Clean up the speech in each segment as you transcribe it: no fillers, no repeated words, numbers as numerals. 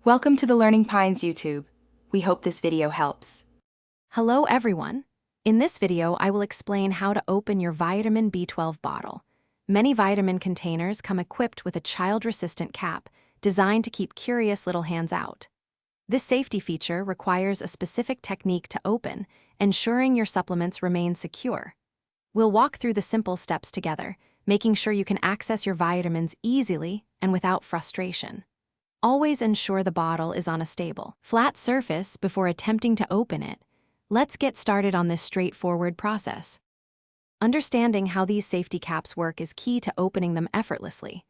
Welcome to the Learning Pines YouTube. We hope this video helps. Hello everyone. In this video, I will explain how to open your vitamin B12 bottle. Many vitamin containers come equipped with a child-resistant cap designed to keep curious little hands out. This safety feature requires a specific technique to open, ensuring your supplements remain secure. We'll walk through the simple steps together, making sure you can access your vitamins easily and without frustration. Always ensure the bottle is on a stable, flat surface before attempting to open it. Let's get started on this straightforward process. Understanding how these safety caps work is key to opening them effortlessly.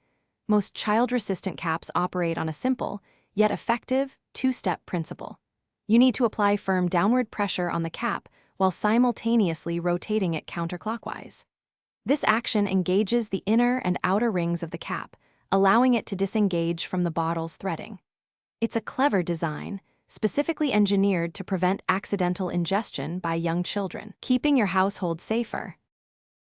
Most child-resistant caps operate on a simple, yet effective, two-step principle. You need to apply firm downward pressure on the cap while simultaneously rotating it counterclockwise. This action engages the inner and outer rings of the cap, allowing it to disengage from the bottle's threading. It's a clever design, specifically engineered to prevent accidental ingestion by young children, keeping your household safer.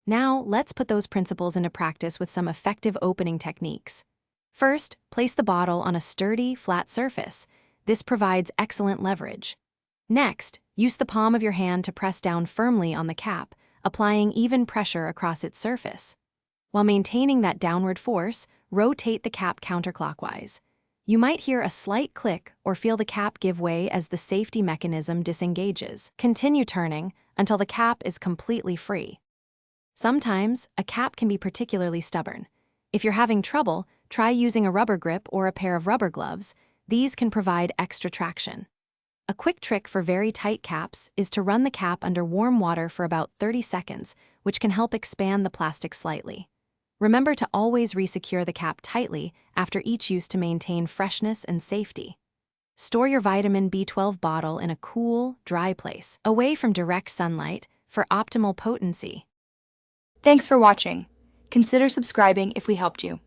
Now, let's put those principles into practice with some effective opening techniques. First, place the bottle on a sturdy, flat surface. This provides excellent leverage. Next, use the palm of your hand to press down firmly on the cap, applying even pressure across its surface. While maintaining that downward force, rotate the cap counterclockwise. You might hear a slight click or feel the cap give way as the safety mechanism disengages. Continue turning until the cap is completely free. Sometimes, a cap can be particularly stubborn. If you're having trouble, try using a rubber grip or a pair of rubber gloves. These can provide extra traction. A quick trick for very tight caps is to run the cap under warm water for about 30 seconds, which can help expand the plastic slightly. Remember to always resecure the cap tightly after each use to maintain freshness and safety. Store your vitamin B12 bottle in a cool, dry place, away from direct sunlight, for optimal potency. Thanks for watching. Consider subscribing if we helped you.